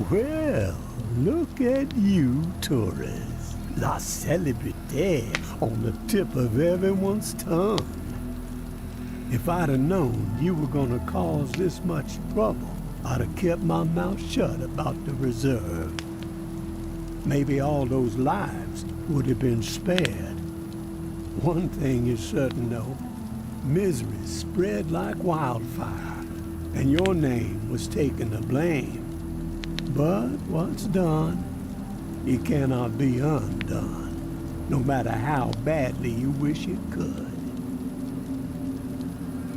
Well, look at you, tourists. La célébrité on the tip of everyone's tongue. If I'd have known you were gonna cause this much trouble, I'd have kept my mouth shut about the reserve. Maybe all those lives would have been spared. One thing is certain, though. Misery spread like wildfire, and your name was taken to blame. But what's done, it cannot be undone, no matter how badly you wish it could.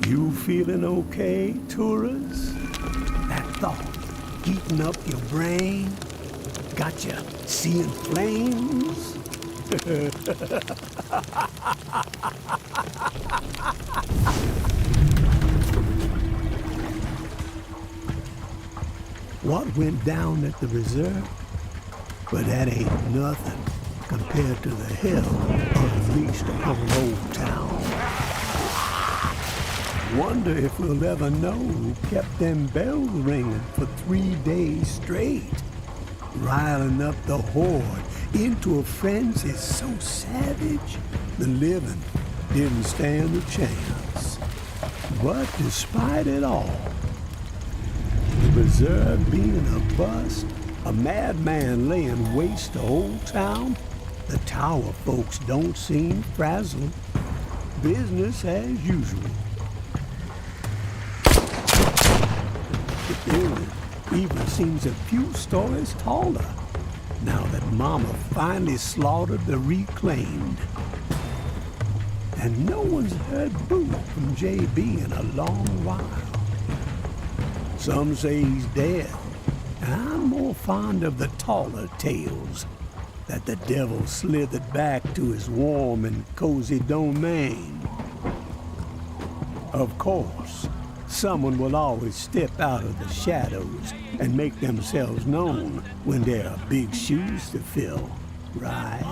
You feeling okay, tourists? That thought heating up your brain? Got you seeing flames? What went down at the reserve? But that ain't nothing compared to the hell unleashed upon Old Town. Wonder if we'll ever know who kept them bells ringing for 3 days straight, riling up the horde into a frenzy so savage the living didn't stand a chance. But despite it all, the reserve being a bust, a madman laying waste to Old Town, the tower folks don't seem frazzled. Business as usual. The building even seems a few stories taller now that Mama finally slaughtered the reclaimed. And no one's heard boo from JB in a long while. Some say he's dead, and I'm more fond of the taller tales that the devil slithered back to his warm and cozy domain. Of course, someone will always step out of the shadows and make themselves known when there are big shoes to fill, right?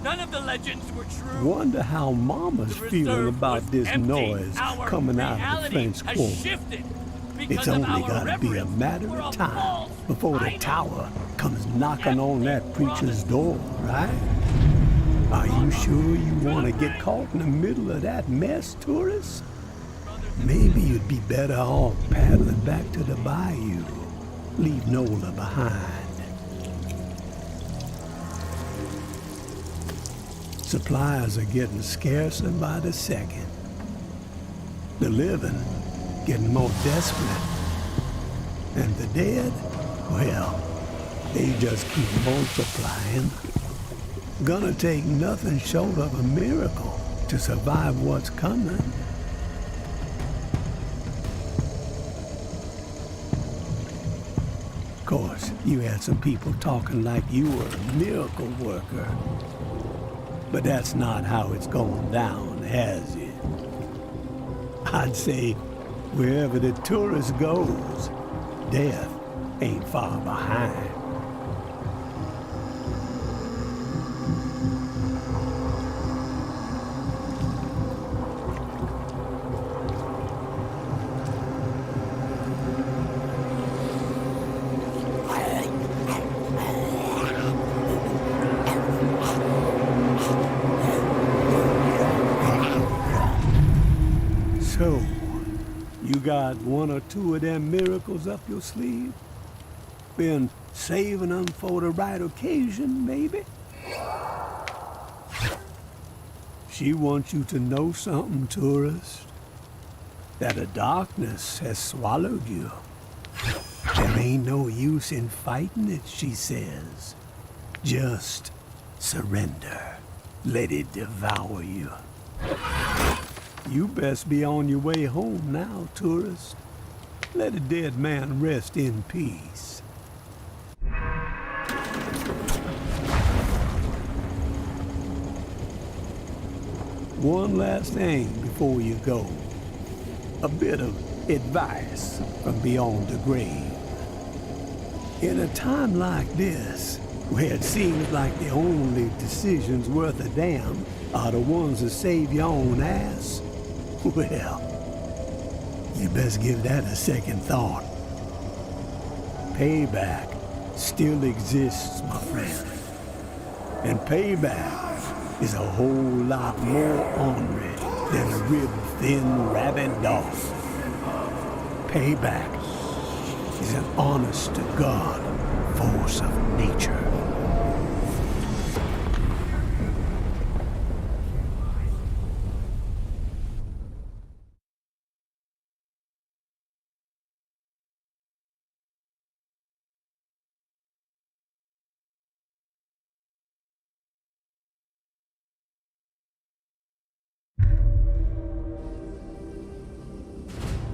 None of the legends were true. Wonder how Mama's feeling about this noise coming out of the French Quarter. It's only gotta be a matter of time before the tower comes knocking on that preacher's door, right? Are you sure you want to get caught in the middle of that mess, tourists? Maybe you'd be better off paddling back to the bayou. Leave Nola behind. Supplies are getting scarcer by the second. The living getting more desperate. And the dead, well, they just keep multiplying. Gonna take nothing short of a miracle to survive what's coming. Of course, you had some people talking like you were a miracle worker. But that's not how it's going down, has it? I'd say wherever the tourist goes, death ain't far behind. So, you got one or two of them miracles up your sleeve? Been saving them for the right occasion, maybe? She wants you to know something, tourist. That the darkness has swallowed you. There ain't no use in fighting it, she says. Just surrender. Let it devour you. You best be on your way home now, tourist. Let a dead man rest in peace. One last thing before you go. A bit of advice from beyond the grave. In a time like this, Well, it seems like the only decisions worth a damn are the ones that save your own ass. Well, you best give that a second thought. Payback still exists, my friend. And payback is a whole lot more ornery than a rib-thin rabid dog. Payback is an honest-to-God force of nature.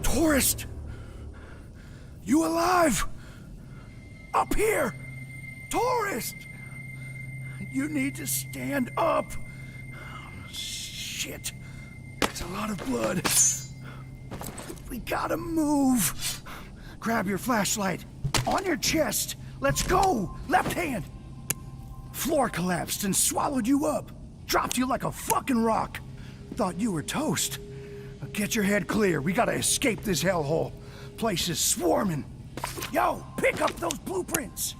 Tourist! You alive? Up here! Tourist! You need to stand up! Shit. That's a lot of blood. We gotta move. Grab your flashlight. On your chest. Let's go! Left hand! Floor collapsed and swallowed you up. Dropped you like a fucking rock. Thought you were toast. Get your head clear. We gotta escape this hellhole. Place is swarming. Yo, pick up those blueprints.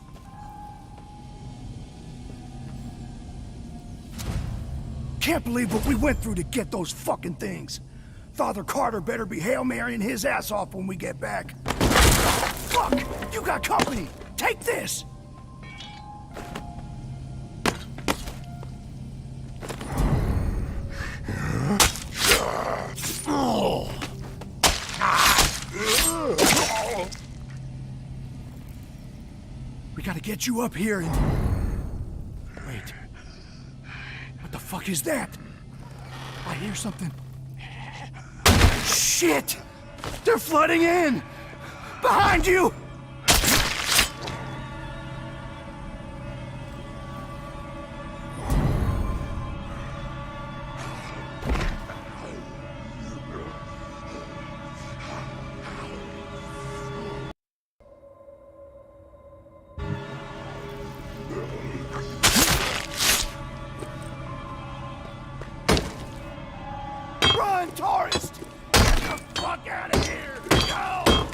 Can't believe what we went through to get those fucking things. Father Carter better be Hail Marying his ass off when we get back. Fuck! You got company! Take this! We gotta get you up here and... Wait. What the fuck is that? I hear something. Shit! They're flooding in! Behind you! Run, tourist! Get the fuck out of here! Go!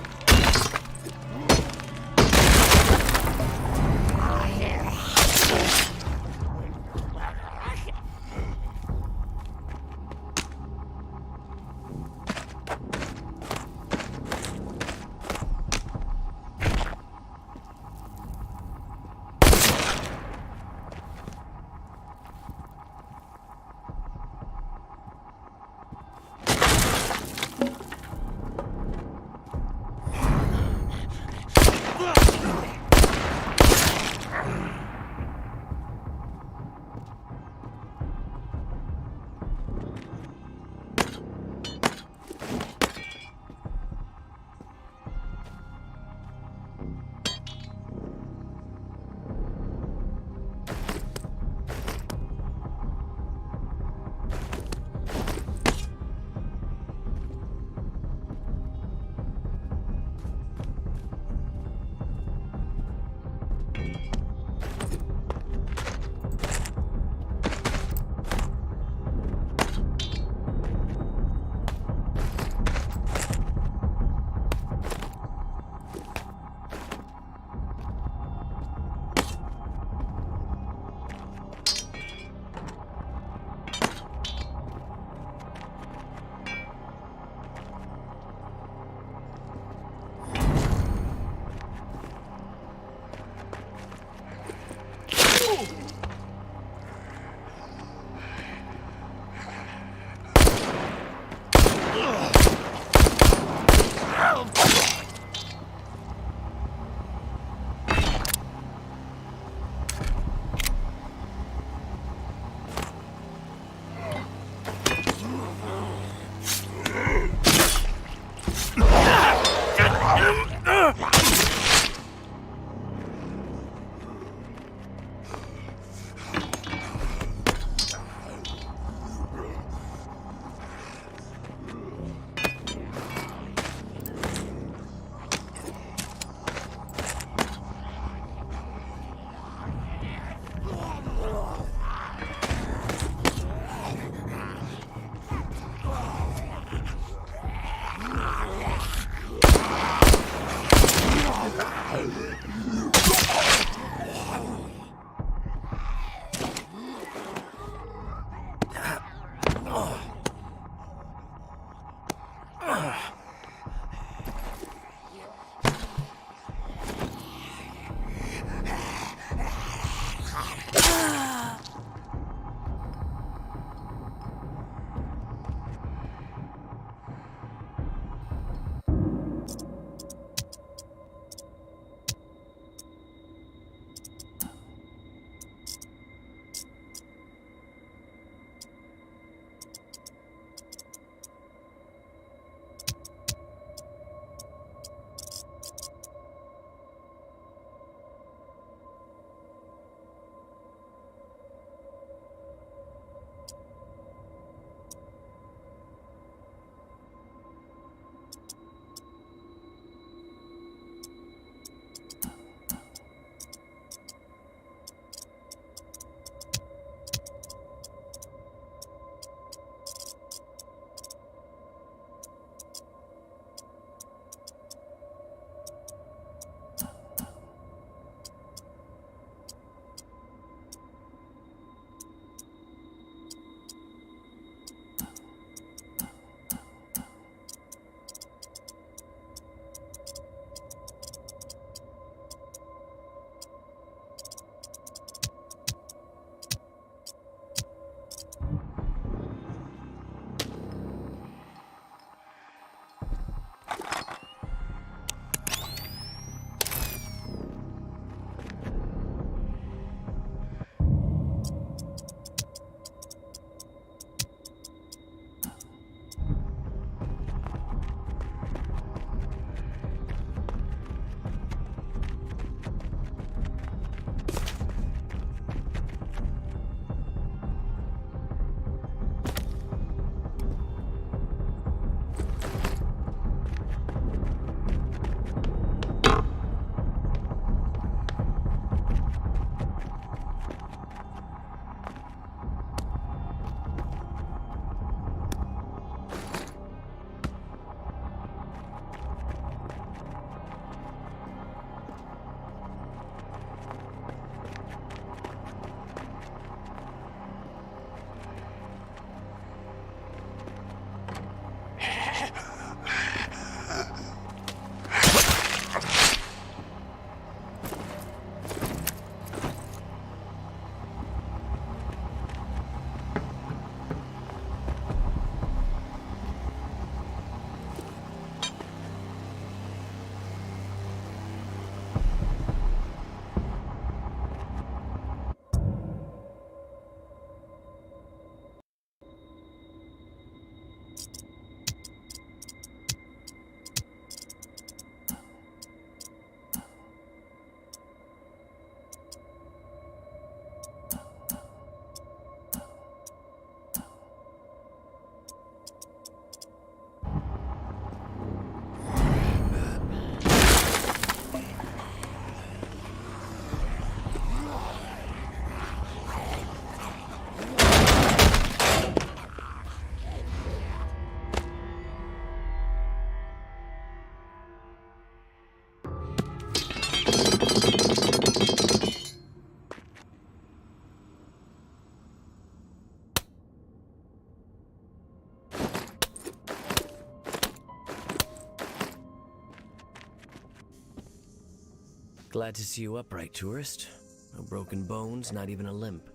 Glad to see you upright, tourist. No broken bones, not even a limp.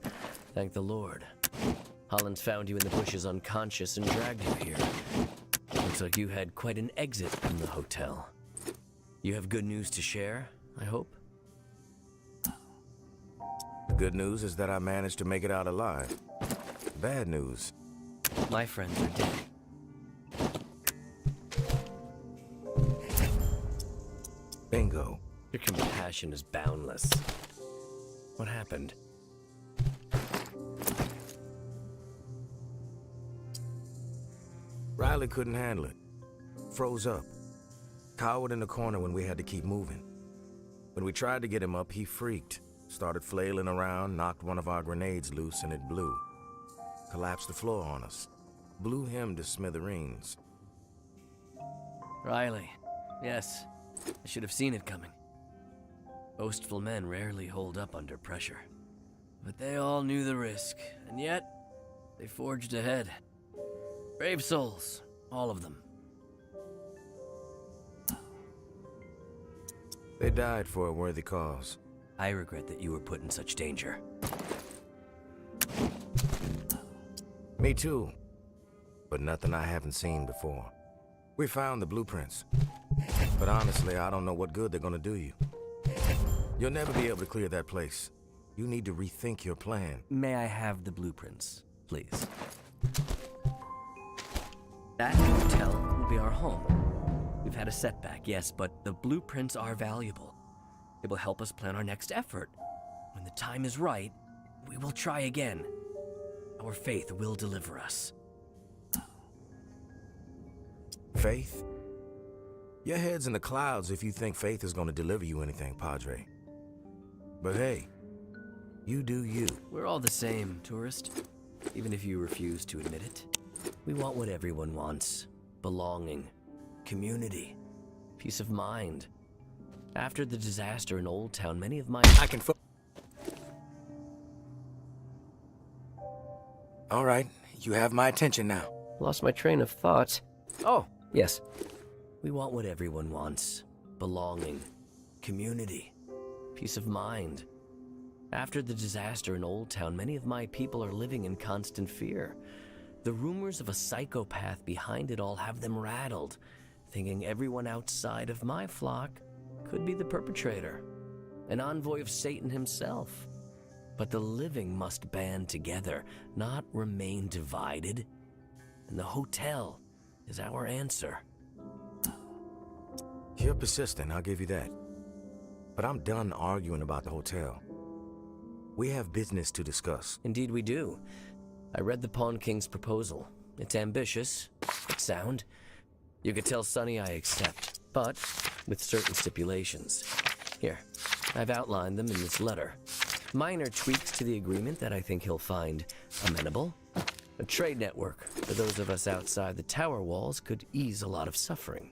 Thank the Lord. Holland's found you in the bushes unconscious and dragged you here. Looks like you had quite an exit from the hotel. You have good news to share, I hope? The good news is that I managed to make it out alive. Bad news. My friends are dead. Bingo. Your compassion is boundless. What happened? Riley couldn't handle it. Froze up. Cowered in the corner when we had to keep moving. When we tried to get him up, he freaked. Started flailing around, knocked one of our grenades loose, and it blew. Collapsed the floor on us. Blew him to smithereens. Riley. Yes. I should have seen it coming. Boastful men rarely hold up under pressure. But they all knew the risk, and yet they forged ahead. Brave souls, all of them. They died for a worthy cause. I regret that you were put in such danger. Me too. But nothing I haven't seen before. We found the blueprints. But honestly, I don't know what good they're gonna do you. You'll never be able to clear that place. You need to rethink your plan. May I have the blueprints, please? That hotel will be our home. We've had a setback, yes, but the blueprints are valuable. It will help us plan our next effort. When the time is right, we will try again. Our faith will deliver us. Faith? Your head's in the clouds if you think faith is going to deliver you anything, Padre. But hey, you do you. We're all the same, tourist. Even if you refuse to admit it. We want what everyone wants. Belonging. Community. Peace of mind. After the disaster in Old Town, many of my... All right, you have my attention now. Lost my train of thought. Oh, yes. We want what everyone wants. Belonging. Community. Peace of mind. After the disaster in Old Town, many of my people are living in constant fear. The rumors of a psychopath behind it all have them rattled, thinking everyone outside of my flock could be the perpetrator, an envoy of Satan himself. But the living must band together, not remain divided. And the hotel is our answer. You're persistent, I'll give you that. But I'm done arguing about the hotel. We have business to discuss. Indeed we do. I read the Pawn King's proposal. It's ambitious, it's sound. You could tell Sonny I accept, but with certain stipulations. Here, I've outlined them in this letter. Minor tweaks to the agreement that I think he'll find amenable. A trade network for those of us outside the tower walls could ease a lot of suffering.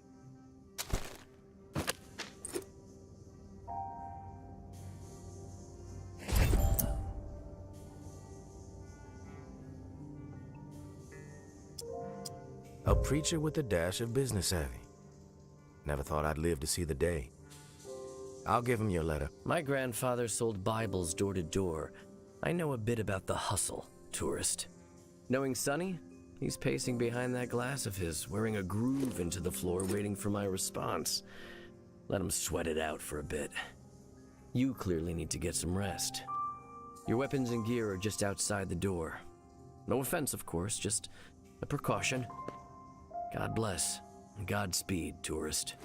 A preacher with a dash of business savvy. Never thought I'd live to see the day. I'll give him your letter. My grandfather sold Bibles door to door. I know a bit about the hustle, tourist. Knowing Sonny, he's pacing behind that glass of his, wearing a groove into the floor, waiting for my response. Let him sweat it out for a bit. You clearly need to get some rest. Your weapons and gear are just outside the door. No offense, of course, just a precaution. God bless, and Godspeed, tourist.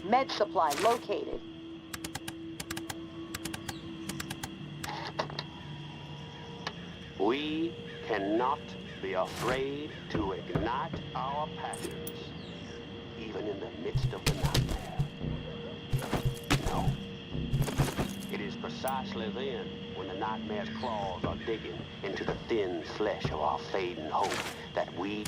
Med supply located. We cannot be afraid to ignite our passions, even in the midst of the nightmare. No. It is precisely then, when the nightmare's claws are digging into the thin flesh of our fading hope, that we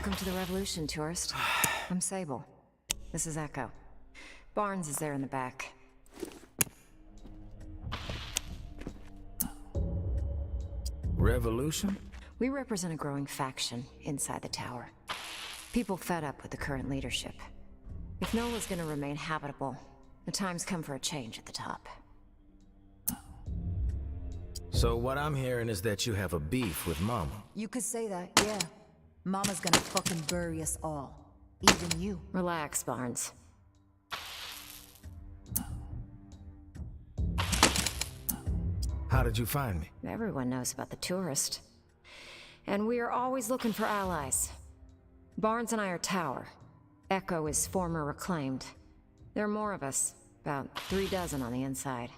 Welcome to the revolution, tourist. I'm Sable. This is Echo. Barnes is there in the back. Revolution? We represent a growing faction inside the tower. People fed up with the current leadership. If Nola's gonna remain habitable, the time's come for a change at the top. So what I'm hearing is that you have a beef with Mama. You could say that, yeah. Mama's gonna fucking bury us all. Even you. Relax, Barnes. How did you find me? Everyone knows about the tourist. And we are always looking for allies. Barnes and I are Tower. Echo is former Reclaimed. There are more of us, about 36 on the inside.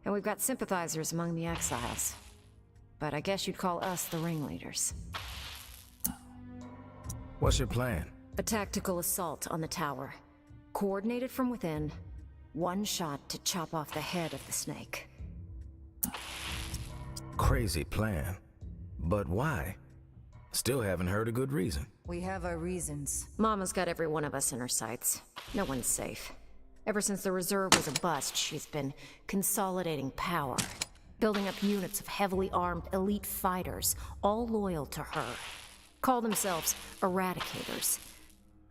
And we've got sympathizers among the exiles. But I guess you'd call us the ringleaders. What's your plan? A tactical assault on the tower. Coordinated from within. One shot to chop off the head of the snake. Crazy plan. But why? Still haven't heard a good reason. We have our reasons. Mama's got every one of us in her sights. No one's safe. Ever since the reserve was a bust, she's been consolidating power. Building up units of heavily armed elite fighters, all loyal to her. Call themselves Eradicators.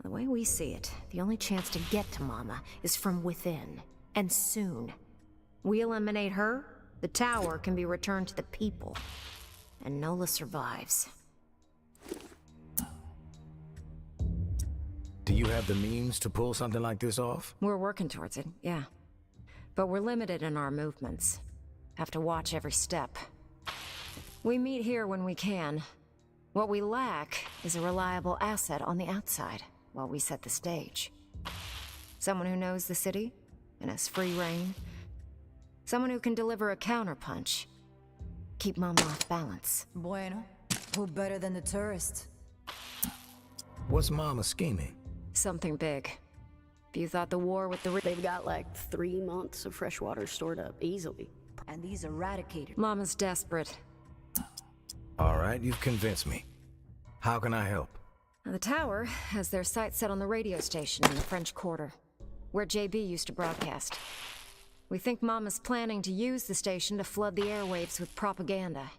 The way we see it, the only chance to get to Mama is from within. And soon. We eliminate her, the tower can be returned to the people. And Nola survives. Do you have the means to pull something like this off? We're working towards it, yeah. But we're limited in our movements. Have to watch every step. We meet here when we can. What we lack is a reliable asset on the outside while we set the stage. Someone who knows the city and has free reign. Someone who can deliver a counterpunch. Keep Mama off balance. Bueno. Who better than the tourist? What's Mama scheming? Something big. If you thought the war with the... They've got like 3 months of fresh water stored up, easily. And these Eradicators. Mama's desperate. All right, you've convinced me. How can I help? The tower has their sights set on the radio station in the French Quarter, where JB used to broadcast. We think Mama's planning to use the station to flood the airwaves with propaganda.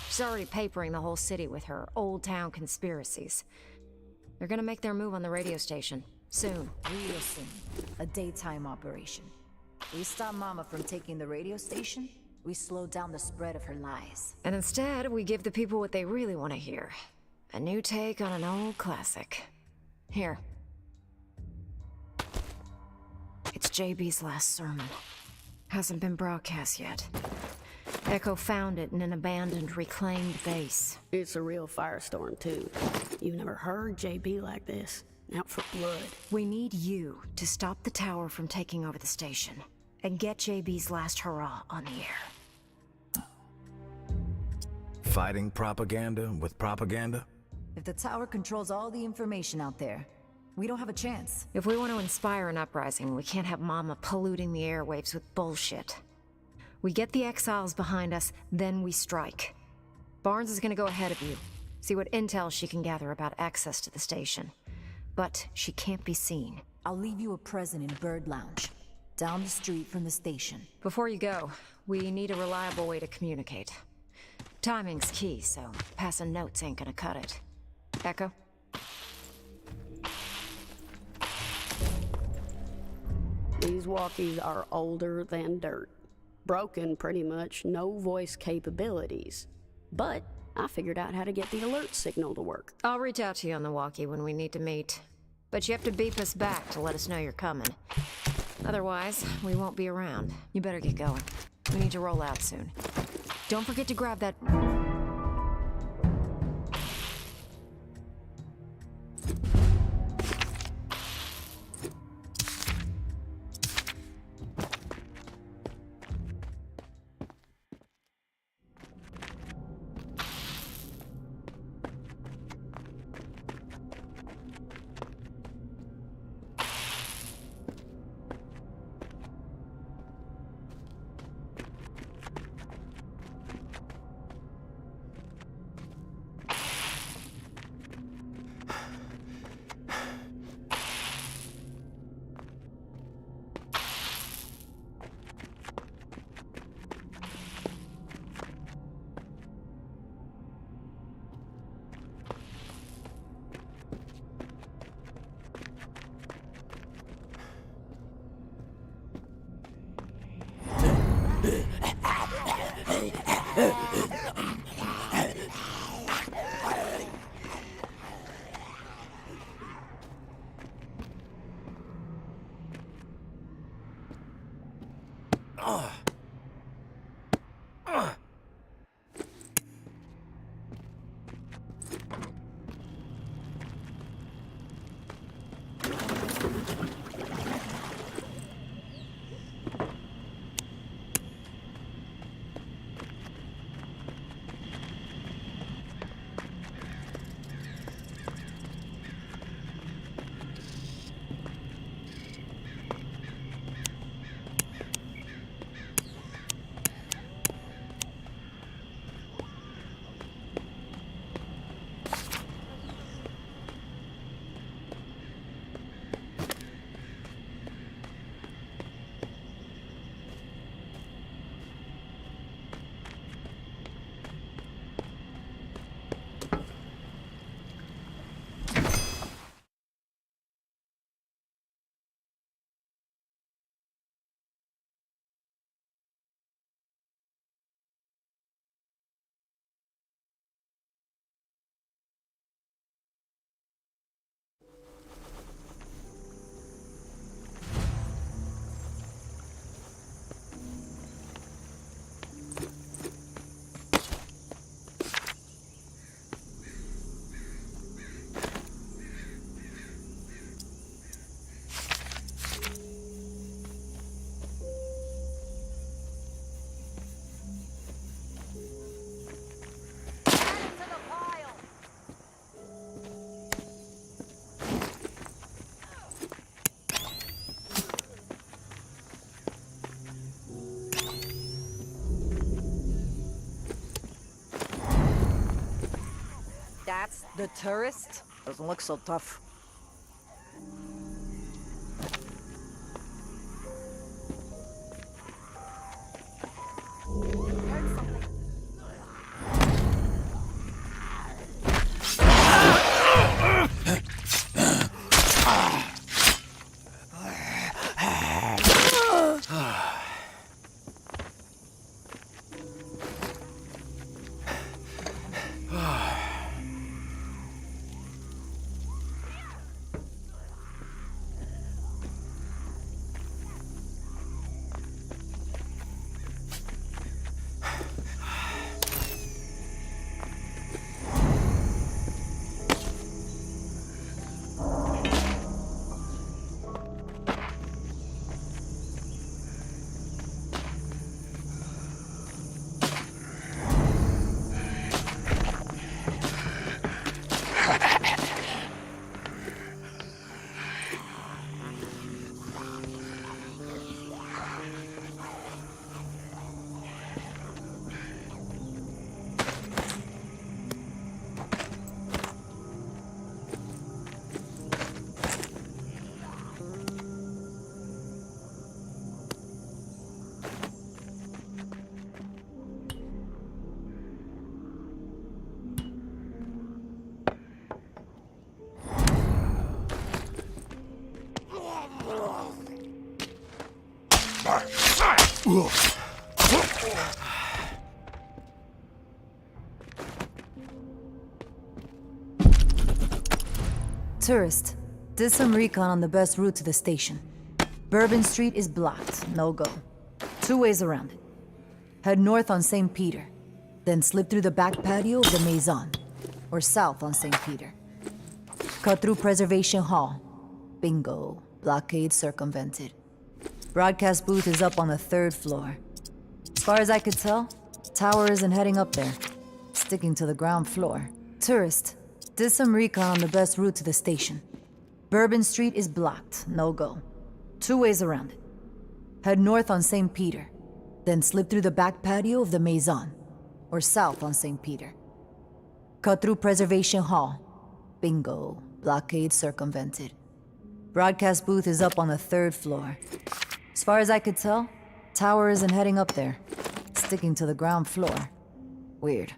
She's already papering the whole city with her old town conspiracies. They're gonna make their move on the radio station, soon. Real soon. A daytime operation. We stop Mama from taking the radio station, we slow down the spread of her lies. And instead, we give the people what they really want to hear. A new take on an old classic. Here. It's JB's last sermon. Hasn't been broadcast yet. Echo found it in an abandoned, reclaimed base. It's a real firestorm, too. You never heard JB like this. Out for blood. We need you to stop the tower from taking over the station and get JB's last hurrah on the air. Fighting propaganda with propaganda? If the tower controls all the information out there, we don't have a chance. If we want to inspire an uprising, we can't have Mama polluting the airwaves with bullshit. We get the exiles behind us, then we strike. Barnes is gonna go ahead of you, see what intel she can gather about access to the station. But she can't be seen. I'll leave you a present in Bird Lounge, down the street from the station. Before you go, we need a reliable way to communicate. Timing's key, so passing notes ain't gonna cut it. Echo? These walkies are older than dirt. Broken, pretty much, no voice capabilities. But I figured out how to get the alert signal to work. I'll reach out to you on the walkie when we need to meet. But you have to beep us back to let us know you're coming. Otherwise, we won't be around. You better get going. We need to roll out soon. Don't forget to grab that... That's the tourist? Doesn't look so tough. Tourist. Did some recon on the best route to the station. Bourbon Street is blocked, no go. 2 ways around it. Head north on St. Peter, then slip through the back patio of the Maison, or south on St. Peter. Cut through Preservation Hall. Bingo. Blockade circumvented. Broadcast booth is up on the 3rd floor. As far as I could tell, tower isn't heading up there. Sticking to the ground floor. Tourist. Did some recon on the best route to the station. Bourbon Street is blocked, no go. 2 ways around it. Head north on St. Peter, then slip through the back patio of the Maison, or south on St. Peter. Cut through Preservation Hall. Bingo. Blockade circumvented. Broadcast booth is up on the 3rd floor. As far as I could tell, tower isn't heading up there. Sticking to the ground floor. Weird.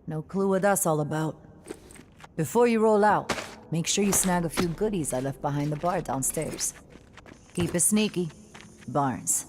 No clue what that's all about. Before you roll out, make sure you snag a few goodies I left behind the bar downstairs. Keep it sneaky. Barnes.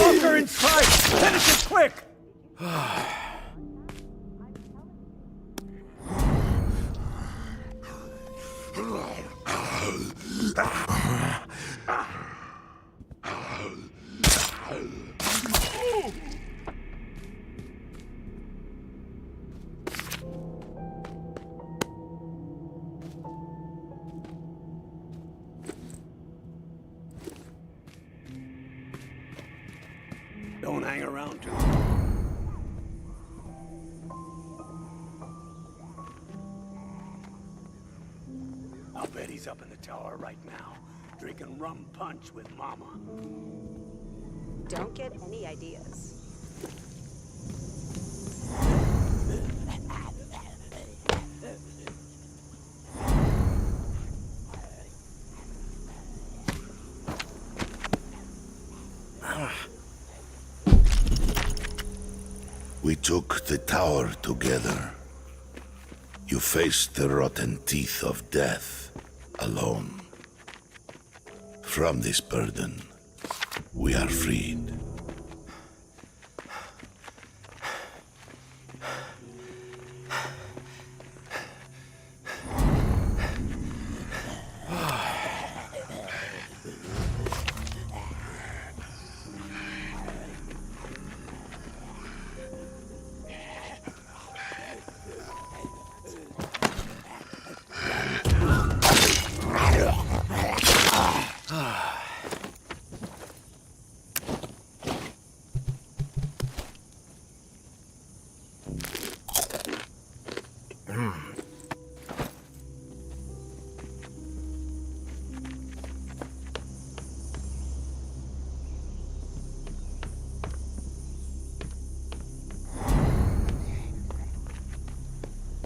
Walker in sight! Finish it quick! Don't hang around too long. I'll bet he's up in the tower right now, drinking rum punch with Mama. Don't get any ideas. We took the tower together. You faced the rotten teeth of death alone. From this burden, we are freed.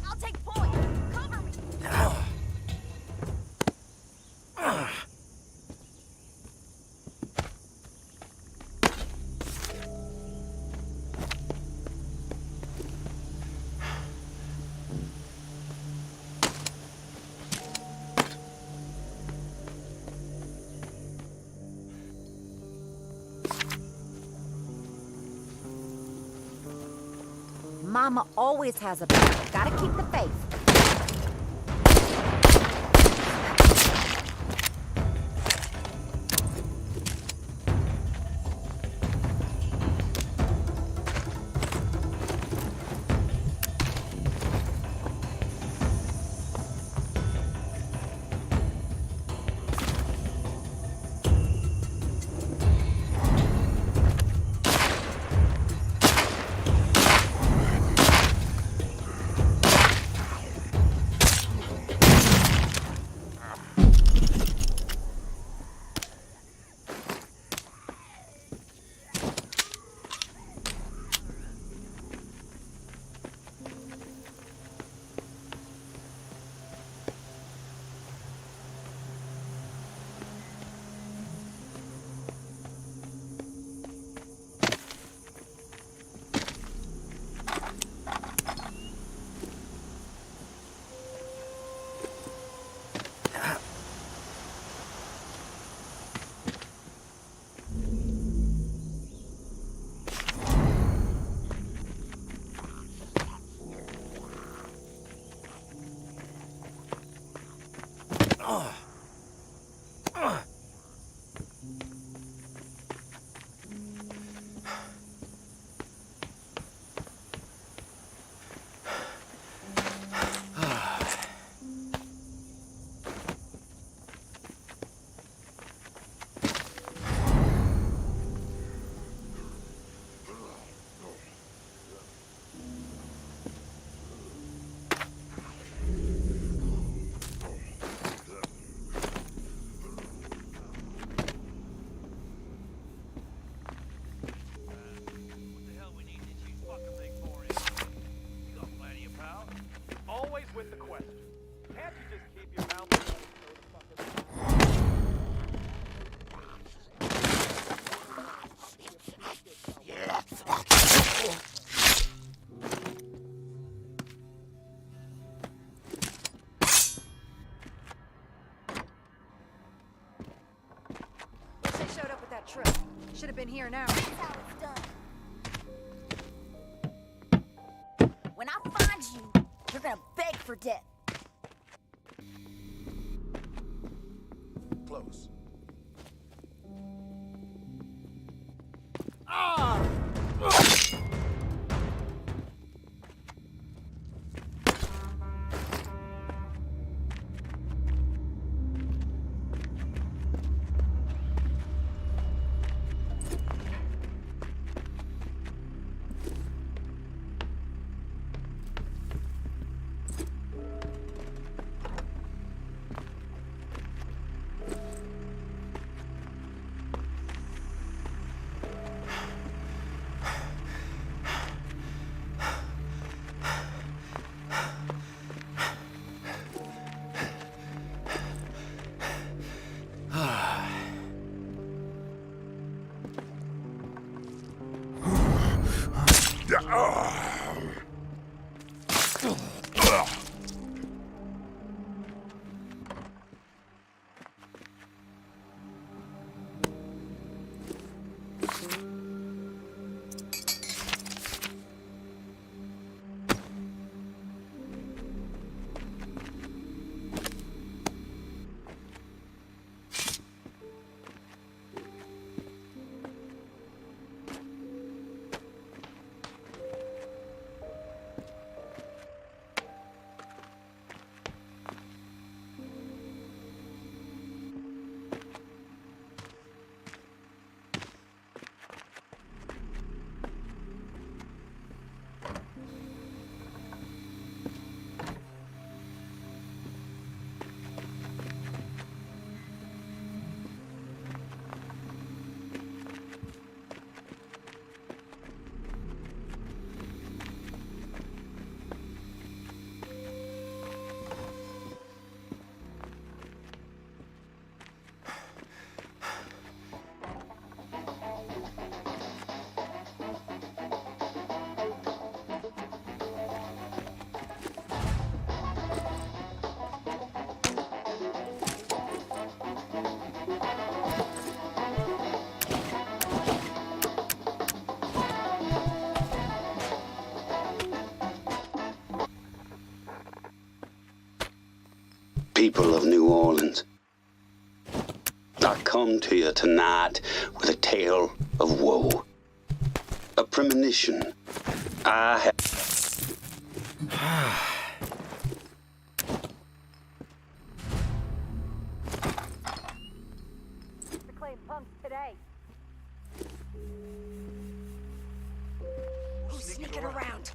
I'll take point. Cover me. Mama always has a plan. Gotta keep the faith. Showed up with that truck. Should have been here now. When I find you, you're gonna beg for death. Close. People of New Orleans, I come to you tonight with a tale of woe. A premonition I have. Reclaim punks today. Who's sneaking around?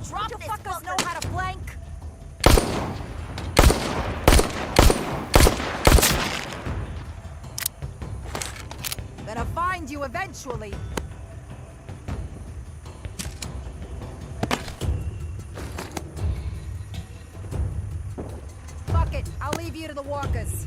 Drop this fuckers know how to flank. Gonna find you eventually. Fuck it, I'll leave you to the walkers.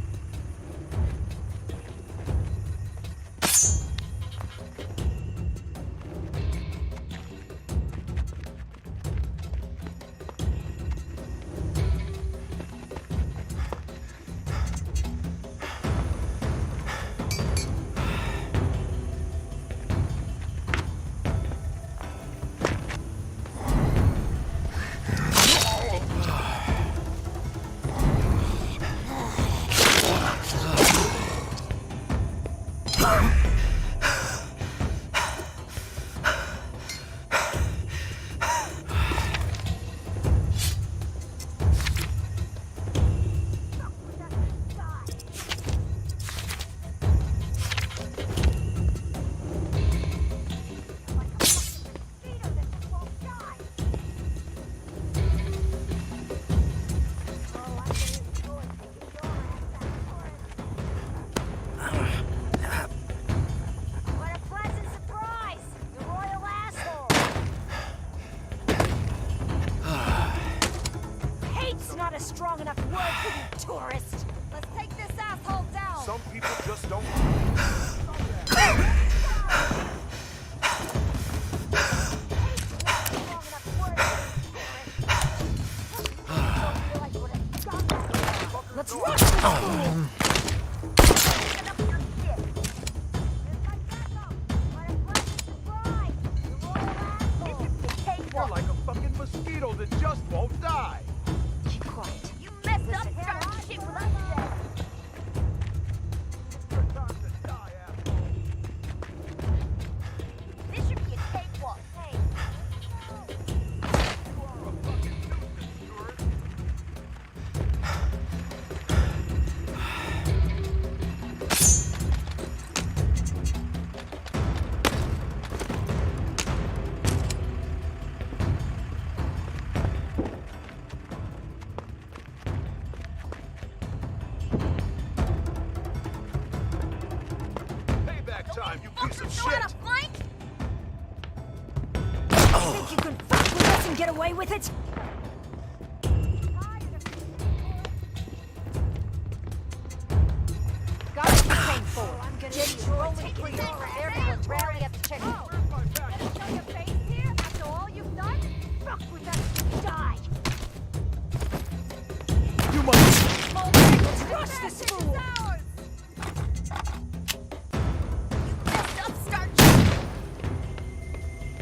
a strong enough word for you, tourist. Let's take this asshole down. Some people just don't. Let's rush this fool! You're like a fucking mosquito that just won't die. Keep quiet. You messed up starting shit with us today. Your time to die, asshole. This should be a cakewalk. Hey. You are a fucking nuisance, tourist. Payback time, you piece of Know how shit. to fight? Think you can fuck with us and get away with it? Got what you came for. Just rolling pretty over everyone's rarely at the check. Where's my back? Gonna show your face here after all you've done? Fuck with us, die! You must. Let's rush this fool! Messed up, start.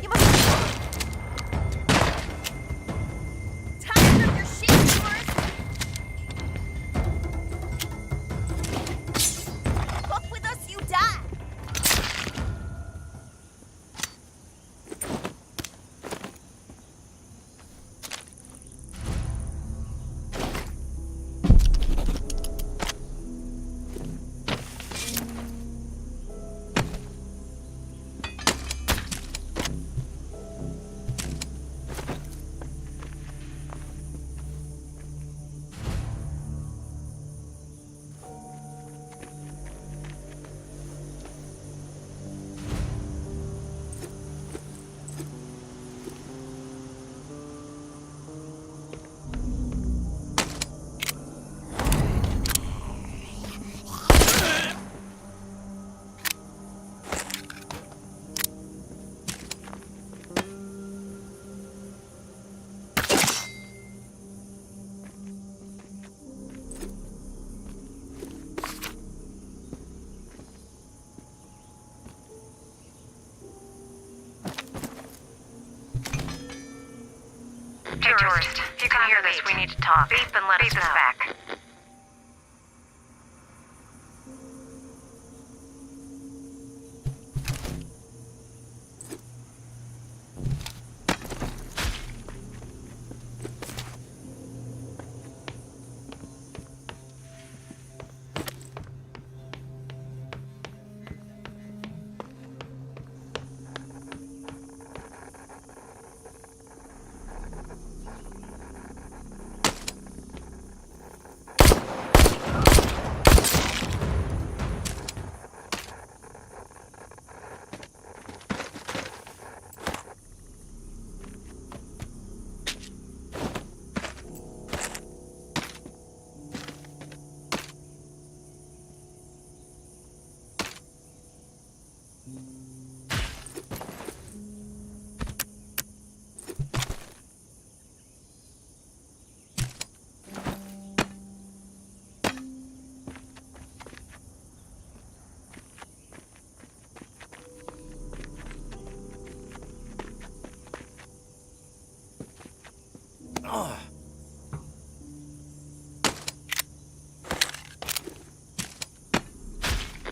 You must. Tired of your shit, tourist? Fuck with us, you die! Hey, tourist. If you can hear this, we need to talk. Beep and let us know. Back.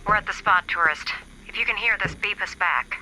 We're at the spot, tourist. If you can hear this, beep us back.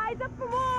Eyes up for more!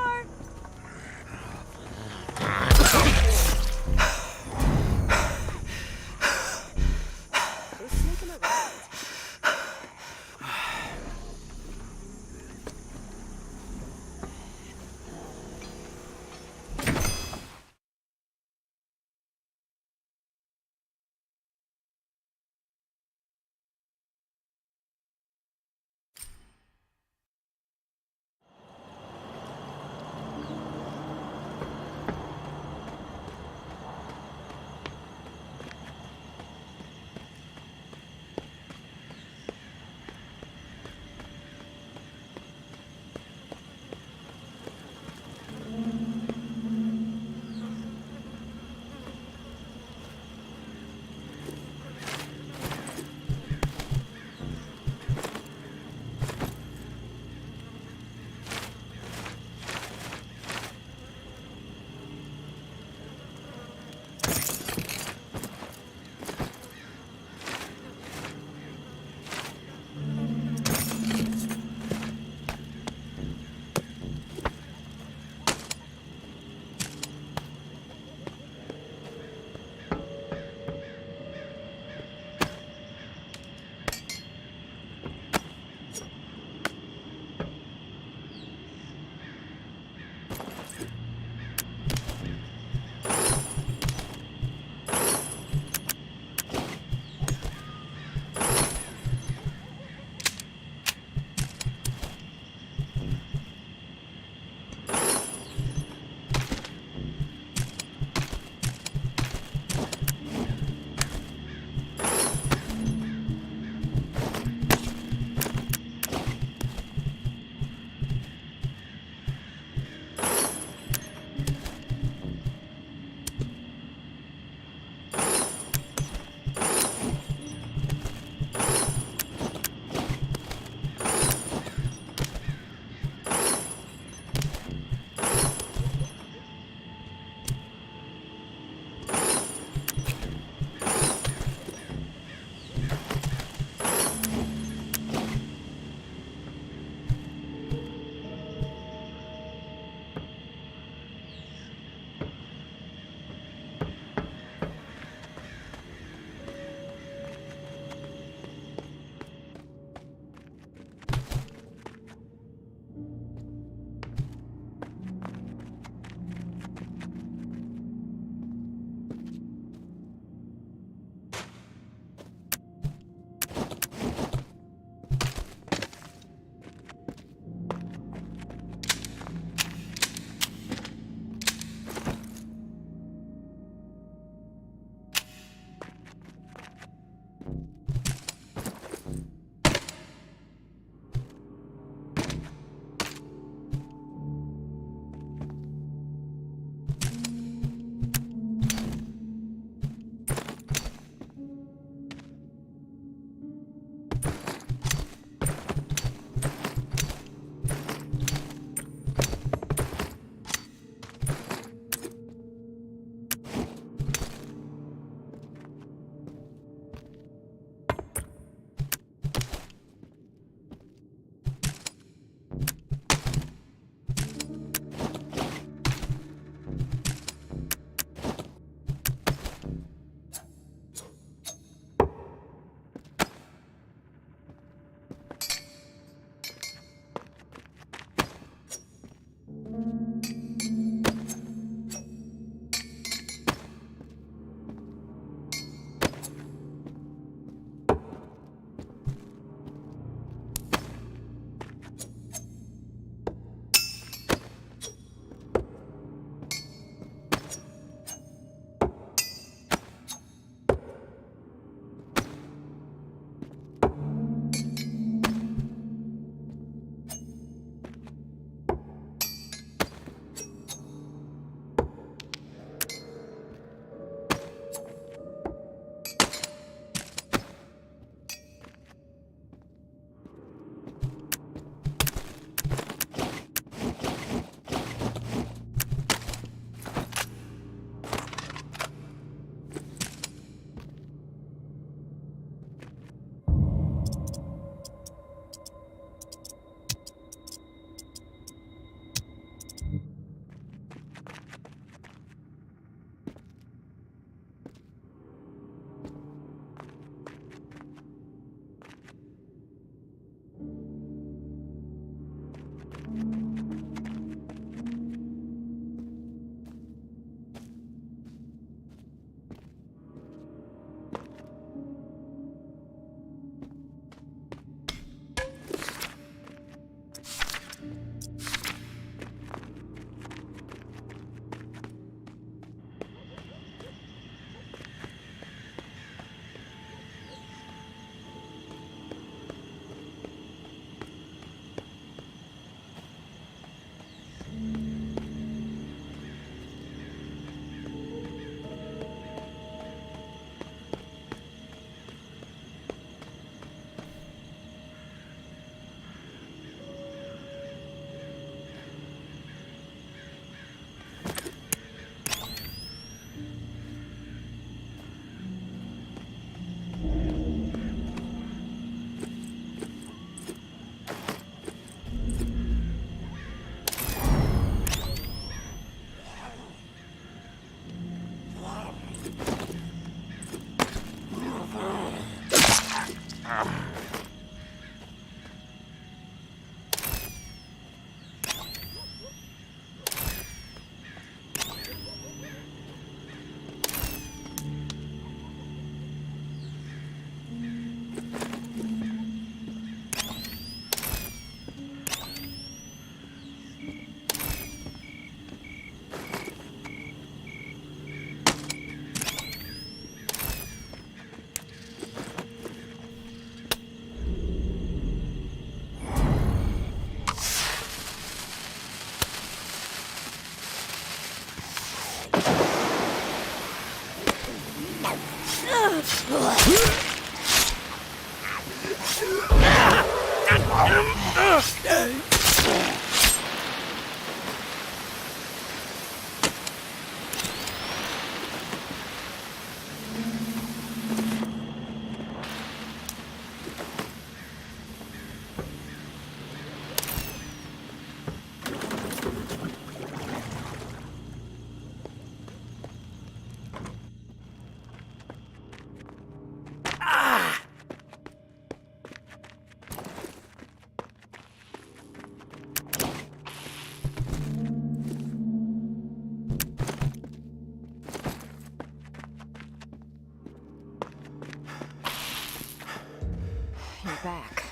You're back.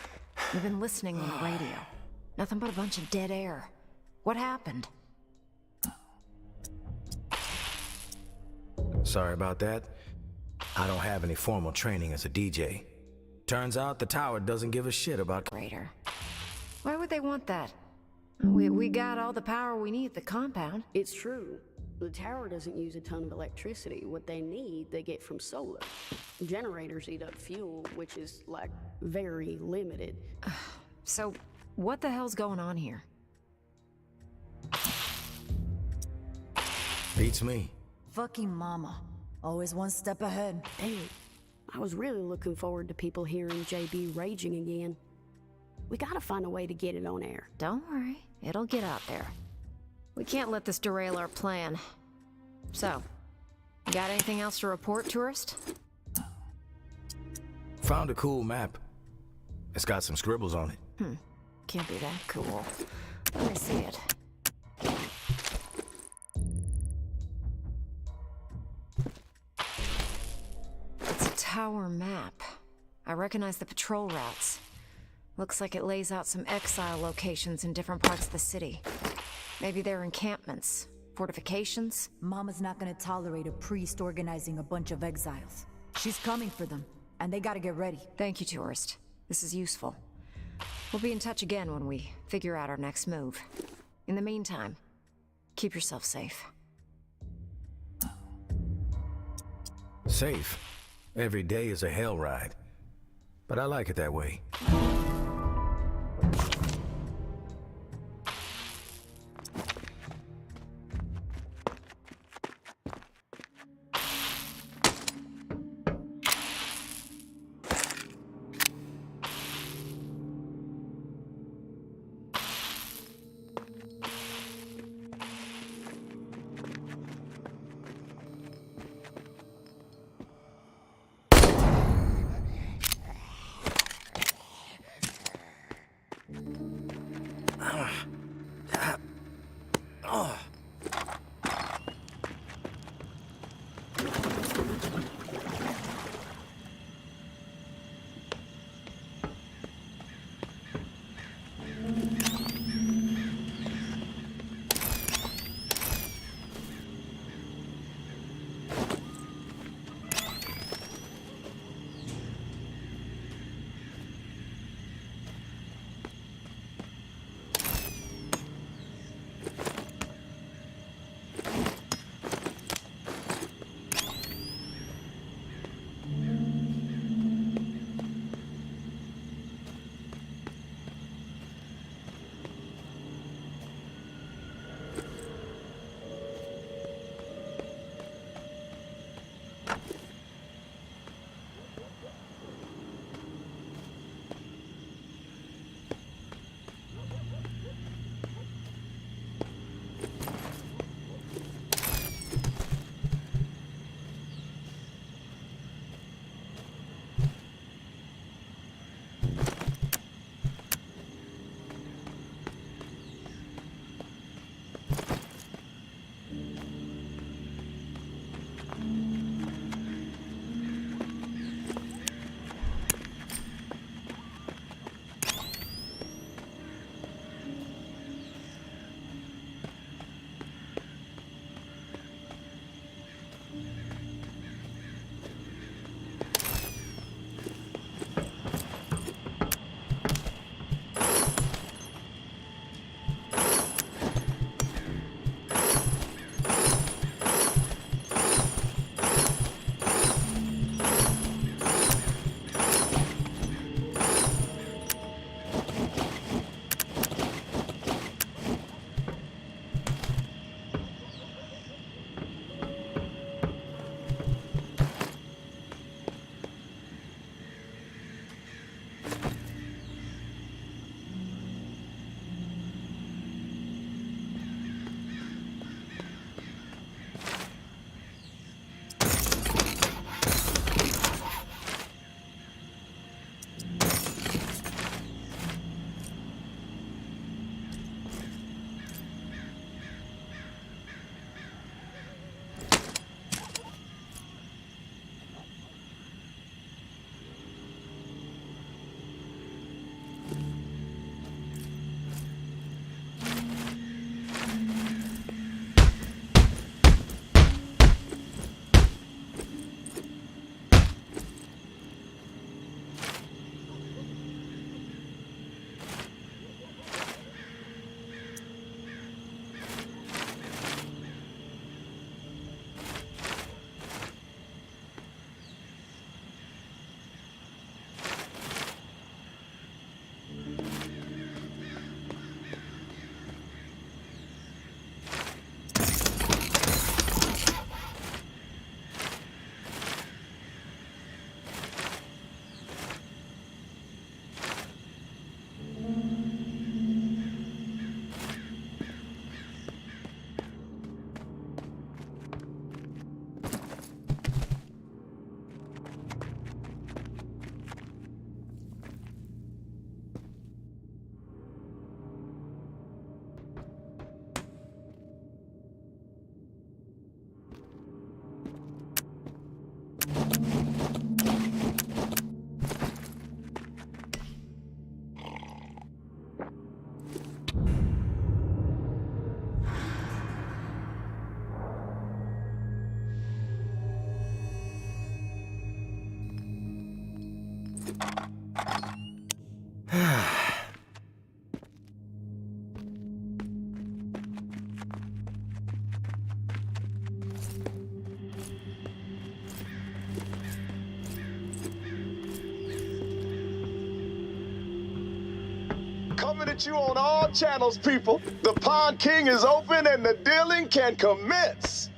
You've been listening on the radio. Nothing but a bunch of dead air. What happened? Sorry about that. I don't have any formal training as a DJ. Turns out the tower doesn't give a shit about... Raider. Why would they want that? We got all the power we need at the compound. It's true. The tower doesn't use a ton of electricity. What they need, they get from solar. Generators eat up fuel, which is, like, very limited. So, what the hell's going on here? Beats me. Fucking mama. Always one step ahead. Damn. I was really looking forward to people hearing JB raging again. We gotta find a way to get it on air. Don't worry. It'll get out there. We can't let this derail our plan. So, got anything else to report, tourist? Found a cool map. It's got some scribbles on it. Can't be that cool. Let me see it. It's a tower map. I recognize the patrol routes. Looks like it lays out some exile locations in different parts of the city. Maybe they're encampments, fortifications. Mama's not gonna tolerate a priest organizing a bunch of exiles. She's coming for them, and they gotta get ready. Thank you, tourist. This is useful. We'll be in touch again when we figure out our next move. In the meantime, keep yourself safe. Safe. Every day is a hell ride. But I like it that way. Coming at you on all channels, people. The Pawn King is open and the dealing can commence.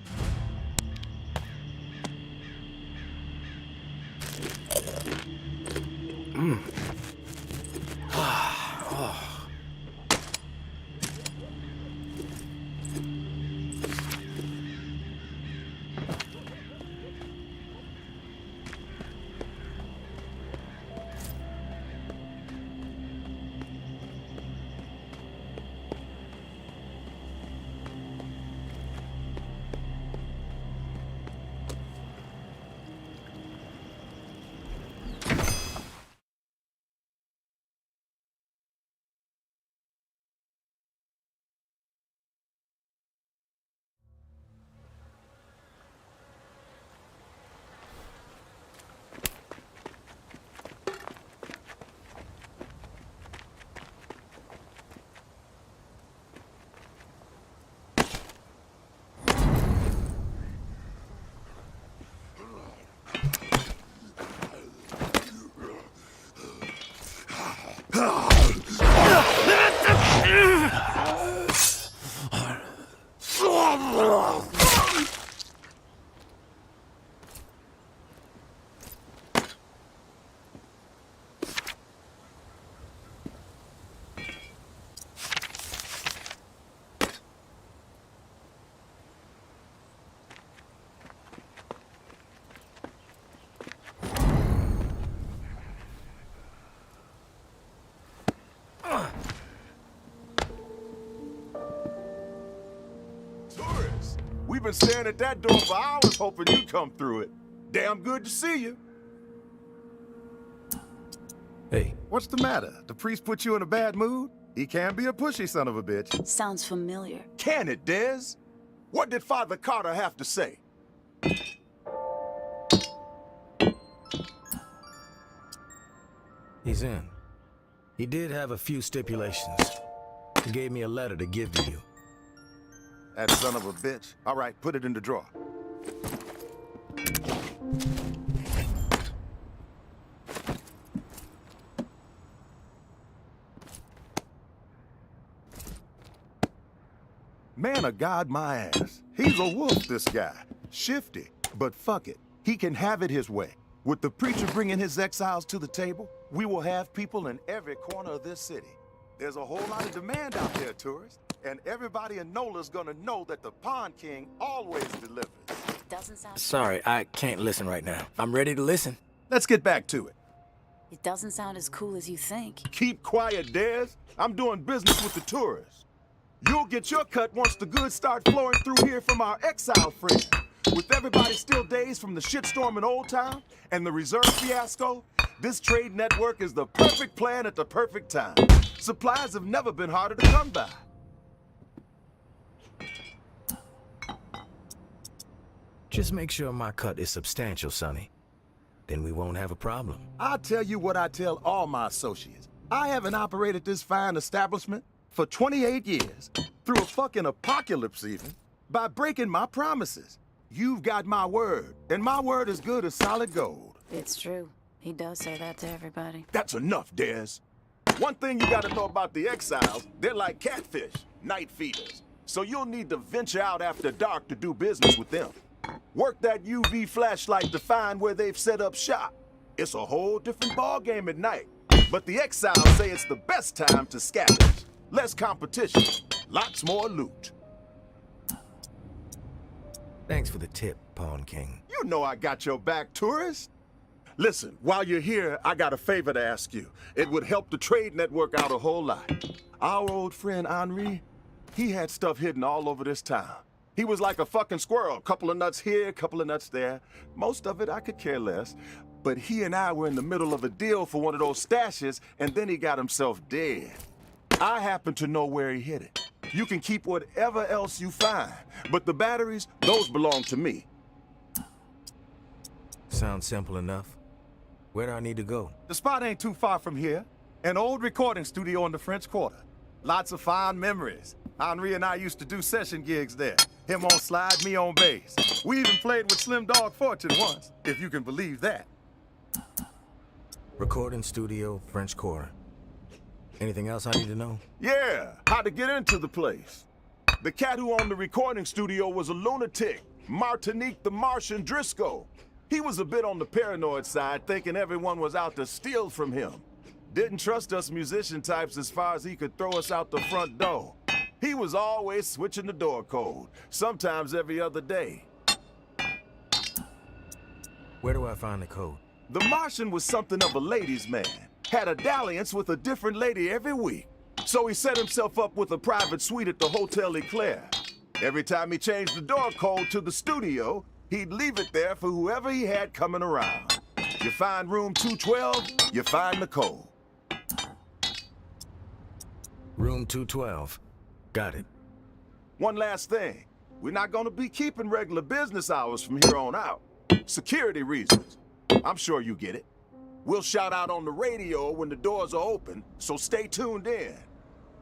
We've been staring at that door for hours hoping you'd come through it. Damn good to see you. Hey. What's the matter? The priest put you in a bad mood? He can be a pushy son of a bitch. Sounds familiar. Can it, Dez? What did Father Carter have to say? He's in. He did have a few stipulations. He gave me a letter to give to you. That son of a bitch. All right, put it in the drawer. Man of God, my ass. He's a wolf, this guy. Shifty, but fuck it. He can have it his way. With the preacher bringing his exiles to the table, we will have people in every corner of this city. There's a whole lot of demand out there, tourists. And everybody in NOLA's gonna know that the Pawn King always delivers. Doesn't sound... Sorry, I can't listen right now. I'm ready to listen. Let's get back to it. It doesn't sound as cool as you think. Keep quiet, Dez. I'm doing business with the tourists. You'll get your cut once the goods start flowing through here from our exile friends. With everybody still dazed from the shitstorm in Old Town and the reserve fiasco, this trade network is the perfect plan at the perfect time. Supplies have never been harder to come by. Just make sure my cut is substantial, Sonny. Then we won't have a problem. I'll tell you what I tell all my associates. I haven't operated this fine establishment for 28 years, through a fucking apocalypse even, by breaking my promises. You've got my word, and my word is good as solid gold. It's true. He does say that to everybody. That's enough, Dez. One thing you gotta know about the exiles, they're like catfish, night feeders. So you'll need to venture out after dark to do business with them. Work that UV flashlight to find where they've set up shop. It's a whole different ballgame at night. But the exiles say it's the best time to scavenge. Less competition, lots more loot. Thanks for the tip, Pawn King. You know I got your back, tourist. Listen, while you're here, I got a favor to ask you. It would help the trade network out a whole lot. Our old friend Henri, he had stuff hidden all over this town. He was like a fucking squirrel, couple of nuts here, couple of nuts there. Most of it I could care less. But he and I were in the middle of a deal for one of those stashes, and then he got himself dead. I happen to know where he hid it. You can keep whatever else you find, but the batteries, those belong to me. Sounds simple enough. Where do I need to go? The spot ain't too far from here. An old recording studio in the French Quarter. Lots of fond memories. Henri and I used to do session gigs there. Him on slide, me on bass. We even played with Slim Dog Fortune once, if you can believe that. Recording studio, French Quarter. Anything else I need to know? Yeah, how to get into the place. The cat who owned the recording studio was a lunatic, Martinique the Martian Driscoll. He was a bit on the paranoid side, thinking everyone was out to steal from him. Didn't trust us musician types as far as he could throw us out the front door. He was always switching the door code, sometimes every other day. Where do I find the code? The Martian was something of a ladies' man. Had a dalliance with a different lady every week. So he set himself up with a private suite at the Hotel Eclair. Every time he changed the door code to the studio, he'd leave it there for whoever he had coming around. You find room 212, you find the code. Room 212. Got it. One last thing. We're not gonna be keeping regular business hours from here on out. Security reasons. I'm sure you get it. We'll shout out on the radio when the doors are open, so stay tuned in.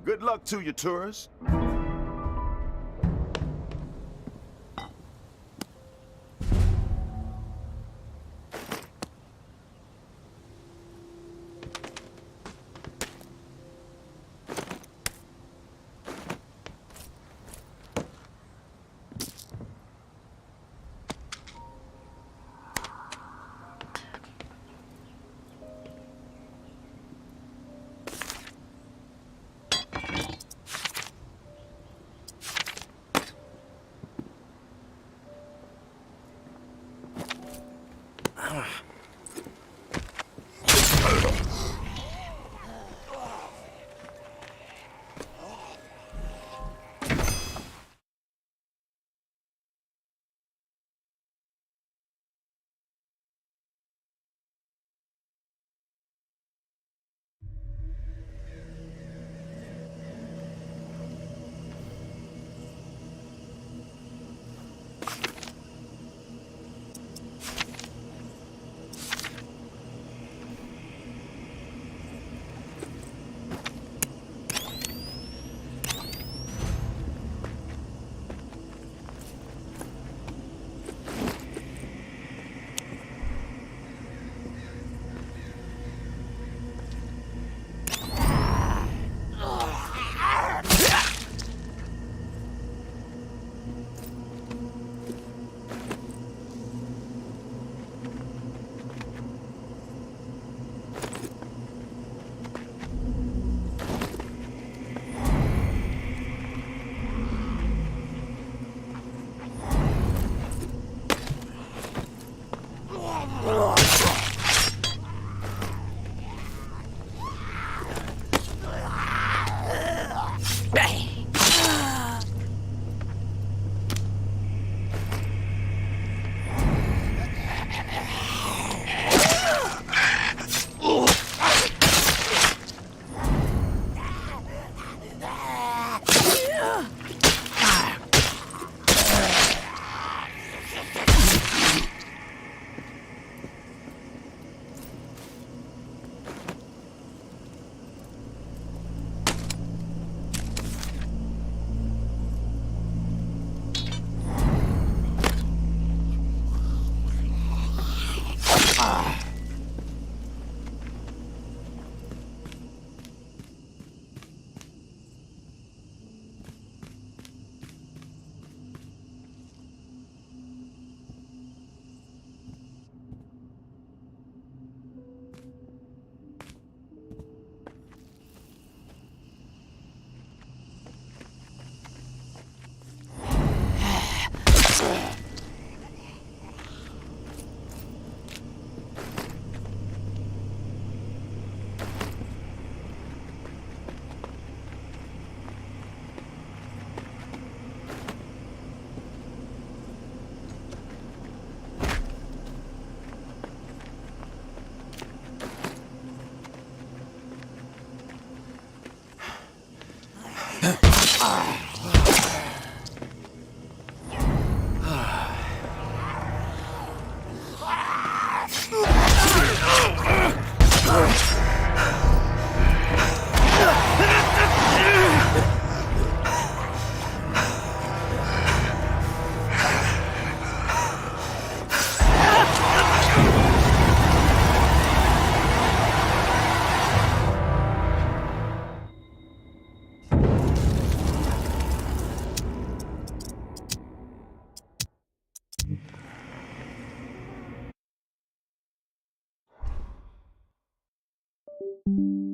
Good luck to you, tourists. you.